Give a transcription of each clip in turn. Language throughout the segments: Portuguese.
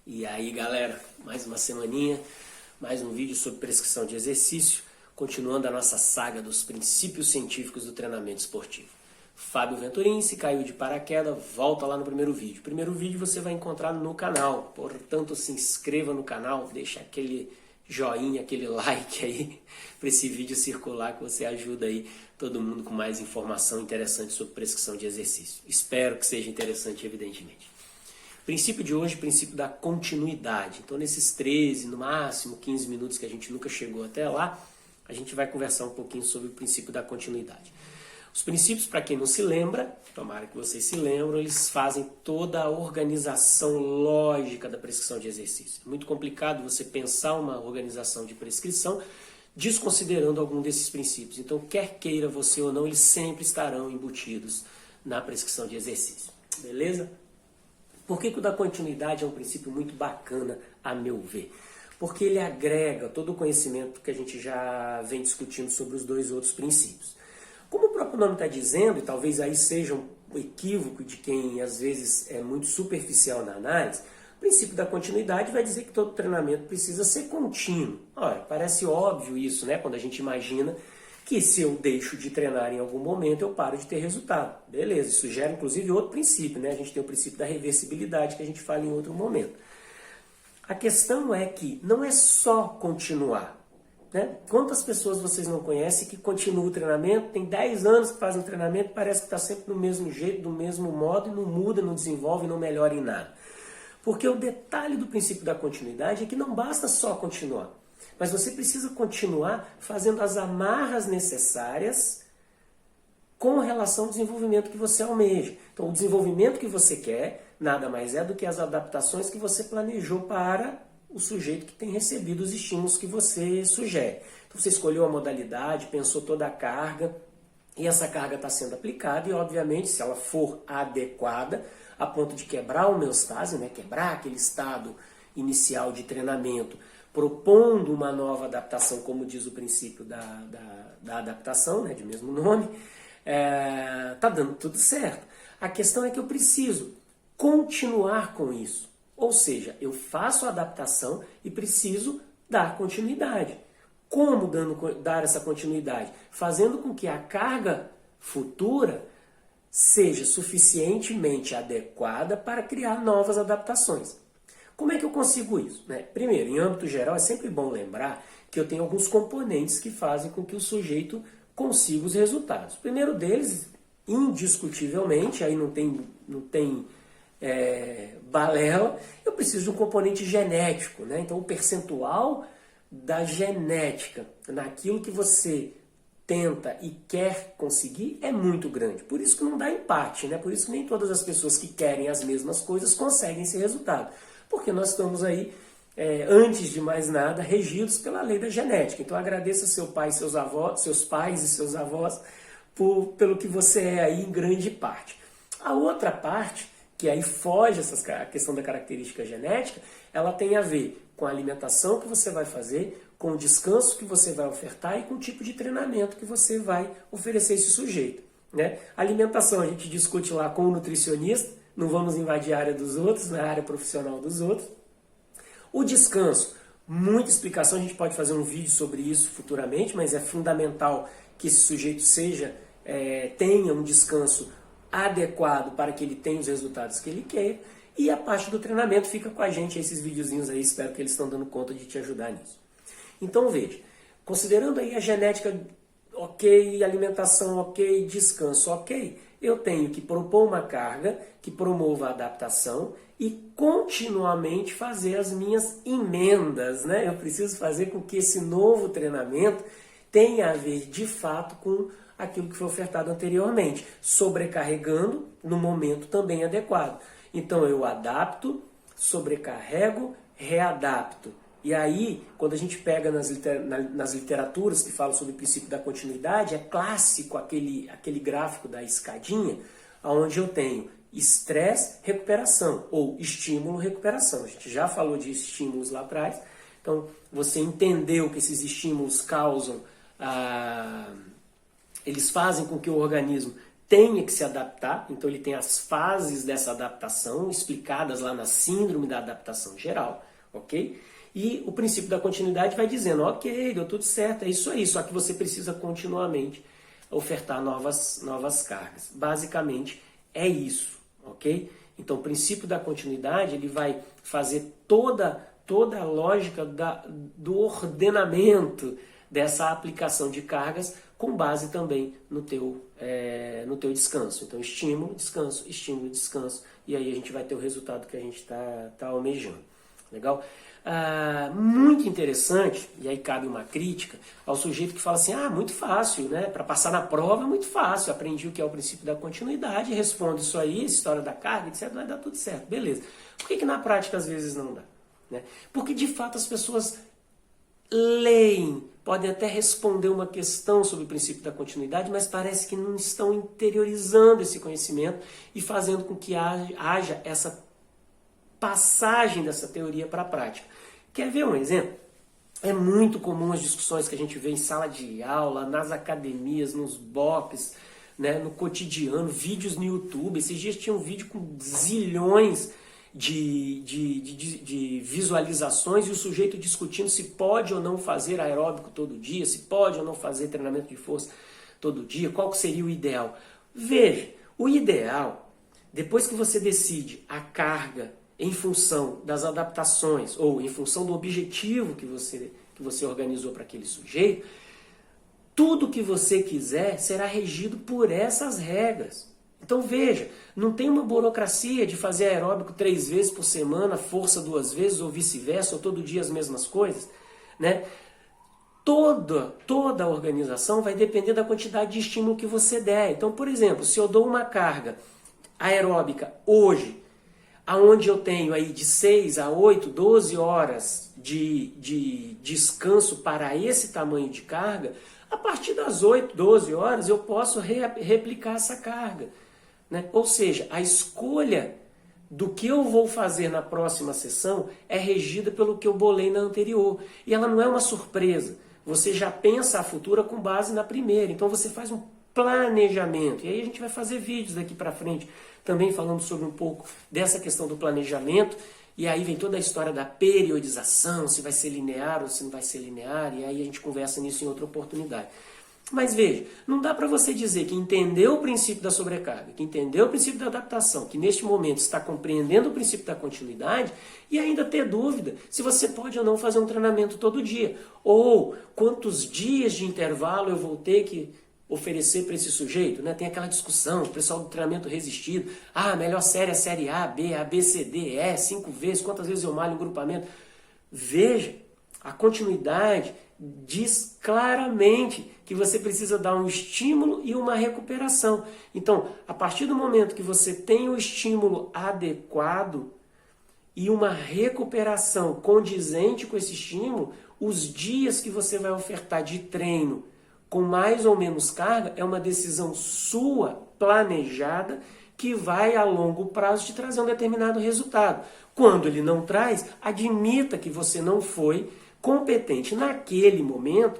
E aí, galera, mais uma semaninha, mais um vídeo sobre prescrição de exercício, continuando a nossa saga dos princípios científicos do treinamento esportivo. Fábio Venturim, se caiu de paraquedas, volta lá no primeiro vídeo. O primeiro vídeo você vai encontrar no canal, portanto se inscreva no canal, deixa aquele joinha, aquele like aí para esse vídeo circular, que você ajuda aí todo mundo com mais informação interessante sobre prescrição de exercício. Espero que seja interessante, evidentemente. Princípio de hoje, princípio da continuidade. Então, nesses 13, no máximo 15 minutos que a gente nunca chegou até lá, a gente vai conversar um pouquinho sobre o princípio da continuidade. Os princípios, para quem não se lembra, tomara que vocês se lembram, eles fazem toda a organização lógica da prescrição de exercício. É muito complicado você pensar uma organização de prescrição desconsiderando algum desses princípios. Então, quer queira você ou não, eles sempre estarão embutidos na prescrição de exercício. Beleza? Por que o da continuidade é um princípio muito bacana, a meu ver? Porque ele agrega todo o conhecimento que a gente já vem discutindo sobre os dois outros princípios. Como o próprio nome está dizendo, e talvez aí seja um equívoco de quem às vezes é muito superficial na análise, o princípio da continuidade vai dizer que todo treinamento precisa ser contínuo. Olha, parece óbvio isso, né? Quando a gente imagina que se eu deixo de treinar em algum momento, eu paro de ter resultado. Beleza, isso gera inclusive outro princípio, né? A gente tem o princípio da reversibilidade que a gente fala em outro momento. A questão é que não é só continuar, né? Quantas pessoas vocês não conhecem que continuam o treinamento, tem 10 anos que fazem treinamento, parece que está sempre do mesmo jeito, do mesmo modo, e não muda, não desenvolve, não melhora em nada. Porque o detalhe do princípio da continuidade é que não basta só continuar. Mas você precisa continuar fazendo as amarras necessárias com relação ao desenvolvimento que você almeja. Então, o desenvolvimento que você quer nada mais é do que as adaptações que você planejou para o sujeito que tem recebido os estímulos que você sugere. Então, você escolheu a modalidade, pensou toda a carga, e essa carga está sendo aplicada, e obviamente, se ela for adequada, a ponto de quebrar a homeostase, né, quebrar aquele estado inicial de treinamento, propondo uma nova adaptação, como diz o princípio da adaptação, né, de mesmo nome, tá dando tudo certo. A questão é que eu preciso continuar com isso. Ou seja, eu faço a adaptação e preciso dar continuidade. Como dar essa continuidade? Fazendo com que a carga futura seja suficientemente adequada para criar novas adaptações. Como é que eu consigo isso? Primeiro, em âmbito geral, é sempre bom lembrar que eu tenho alguns componentes que fazem com que o sujeito consiga os resultados. O primeiro deles, indiscutivelmente, aí não tem balela, eu preciso de um componente genético, né? Então, o percentual da genética naquilo que você tenta e quer conseguir é muito grande. Por isso que não dá empate, né? Por isso que nem todas as pessoas que querem as mesmas coisas conseguem esse resultado. Porque nós estamos aí, antes de mais nada, regidos pela lei da genética. Então agradeça seu pai, seus avós, seus pais e seus avós pelo que você é aí em grande parte. A outra parte, que aí foge a questão da característica genética, ela tem a ver com a alimentação que você vai fazer, com o descanso que você vai ofertar e com o tipo de treinamento que você vai oferecer a esse sujeito, né? A alimentação a gente discute lá com o nutricionista, não vamos invadir a área dos outros, na área profissional dos outros. O descanso, muita explicação, a gente pode fazer um vídeo sobre isso futuramente, mas é fundamental que esse sujeito tenha um descanso adequado para que ele tenha os resultados que ele quer. E a parte do treinamento fica com a gente, esses videozinhos aí, espero que eles estão dando conta de te ajudar nisso. Então veja, considerando aí a genética ok, alimentação ok, descanso ok, eu tenho que propor uma carga que promova a adaptação e continuamente fazer as minhas emendas, né? Eu preciso fazer com que esse novo treinamento tenha a ver de fato com aquilo que foi ofertado anteriormente, sobrecarregando no momento também adequado. Então eu adapto, sobrecarrego, readapto. E aí, quando a gente pega nas literaturas que falam sobre o princípio da continuidade, é clássico aquele gráfico da escadinha, onde eu tenho estresse, recuperação, ou estímulo, recuperação. A gente já falou de estímulos lá atrás, então você entendeu que esses estímulos causam, eles fazem com que o organismo tenha que se adaptar, então ele tem as fases dessa adaptação explicadas lá na síndrome da adaptação geral, ok? E o princípio da continuidade vai dizendo, ok, deu tudo certo, é isso aí, só que você precisa continuamente ofertar novas cargas. Basicamente é isso, ok? Então o princípio da continuidade ele vai fazer toda a lógica do ordenamento dessa aplicação de cargas com base também no teu descanso. Então estímulo, descanso, e aí a gente vai ter o resultado que a gente tá almejando. Legal? Muito interessante, e aí cabe uma crítica ao sujeito que fala assim, muito fácil, né? Para passar na prova é muito fácil, aprendi o que é o princípio da continuidade, respondo isso aí, essa história da carga, etc, vai dar tudo certo, beleza. Por que na prática às vezes não dá? Né? Porque de fato as pessoas leem, podem até responder uma questão sobre o princípio da continuidade, mas parece que não estão interiorizando esse conhecimento e fazendo com que haja essa passagem dessa teoria para a prática. Quer ver um exemplo? É muito comum as discussões que a gente vê em sala de aula, nas academias, nos BOPs, né, no cotidiano, vídeos no YouTube. Esses dias tinha um vídeo com zilhões de visualizações e o sujeito discutindo se pode ou não fazer aeróbico todo dia, se pode ou não fazer treinamento de força todo dia, qual que seria o ideal. Veja, o ideal, depois que você decide a carga em função das adaptações ou em função do objetivo que você organizou para aquele sujeito, tudo que você quiser será regido por essas regras. Então veja, não tem uma burocracia de fazer aeróbico 3 vezes por semana, força 2 vezes ou vice-versa, ou todo dia as mesmas coisas, né? Toda a organização vai depender da quantidade de estímulo que você der. Então, por exemplo, se eu dou uma carga aeróbica hoje, aonde eu tenho aí de 6 a 8, 12 horas de descanso para esse tamanho de carga, a partir das 8, 12 horas eu posso replicar essa carga. Né? Ou seja, a escolha do que eu vou fazer na próxima sessão é regida pelo que eu bolei na anterior. E ela não é uma surpresa. Você já pensa a futura com base na primeira. Então você faz um planejamento. E aí a gente vai fazer vídeos daqui para frente também falando sobre um pouco dessa questão do planejamento. E aí vem toda a história da periodização, se vai ser linear ou se não vai ser linear. E aí a gente conversa nisso em outra oportunidade. Mas veja, não dá para você dizer que entendeu o princípio da sobrecarga, que entendeu o princípio da adaptação, que neste momento está compreendendo o princípio da continuidade e ainda ter dúvida se você pode ou não fazer um treinamento todo dia. Ou quantos dias de intervalo eu vou ter que oferecer para esse sujeito, né? Tem aquela discussão, o pessoal do treinamento resistido, a melhor série é a série A, B, C, D, E, 5 vezes, quantas vezes eu malho em grupamento. Veja, a continuidade diz claramente que você precisa dar um estímulo e uma recuperação. Então, a partir do momento que você tem o estímulo adequado e uma recuperação condizente com esse estímulo, os dias que você vai ofertar de treino com mais ou menos carga é uma decisão sua, planejada, que vai a longo prazo te trazer um determinado resultado. Quando ele não traz, admita que você não foi competente naquele momento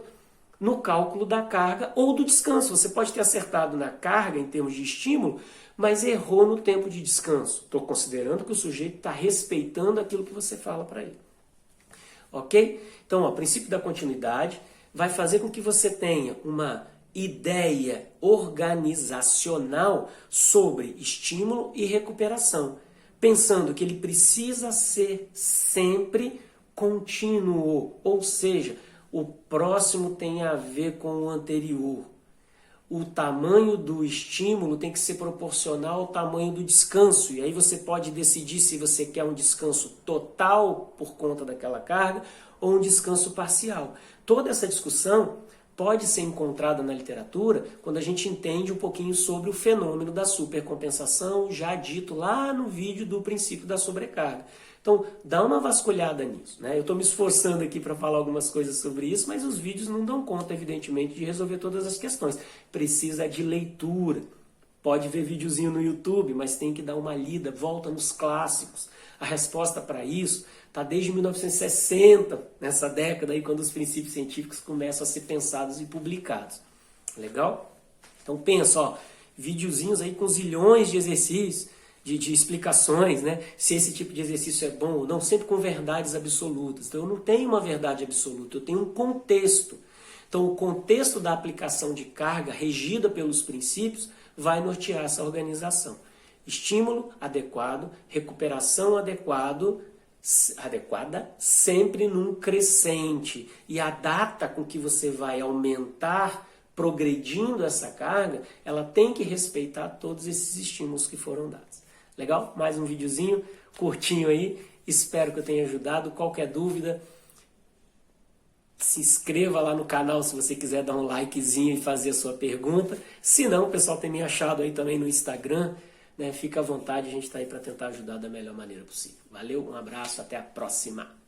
no cálculo da carga ou do descanso. Você pode ter acertado na carga em termos de estímulo, mas errou no tempo de descanso. Estou considerando que o sujeito está respeitando aquilo que você fala para ele. Ok? Então, o princípio da continuidade vai fazer com que você tenha uma ideia organizacional sobre estímulo e recuperação, pensando que ele precisa ser sempre contínuo, ou seja, o próximo tem a ver com o anterior. O tamanho do estímulo tem que ser proporcional ao tamanho do descanso. E aí você pode decidir se você quer um descanso total por conta daquela carga ou um descanso parcial. Toda essa discussão pode ser encontrada na literatura quando a gente entende um pouquinho sobre o fenômeno da supercompensação, já dito lá no vídeo do princípio da sobrecarga. Então, dá uma vasculhada nisso, né? Eu estou me esforçando aqui para falar algumas coisas sobre isso, mas os vídeos não dão conta, evidentemente, de resolver todas as questões. Precisa de leitura. Pode ver videozinho no YouTube, mas tem que dar uma lida, volta nos clássicos. A resposta para isso está desde 1960, nessa década aí, quando os princípios científicos começam a ser pensados e publicados. Legal? Então pensa, videozinhos aí com zilhões de exercícios, de explicações, né? Se esse tipo de exercício é bom ou não, sempre com verdades absolutas. Então eu não tenho uma verdade absoluta, eu tenho um contexto. Então o contexto da aplicação de carga, regida pelos princípios, vai nortear essa organização. Estímulo adequado, recuperação adequada, sempre num crescente. E a data com que você vai aumentar, progredindo essa carga, ela tem que respeitar todos esses estímulos que foram dados. Legal? Mais um videozinho curtinho aí. Espero que eu tenha ajudado. Qualquer dúvida, se inscreva lá no canal se você quiser dar um likezinho e fazer a sua pergunta. Se não, o pessoal tem me achado aí também no Instagram, né? Fica à vontade, a gente está aí para tentar ajudar da melhor maneira possível. Valeu, um abraço, até a próxima!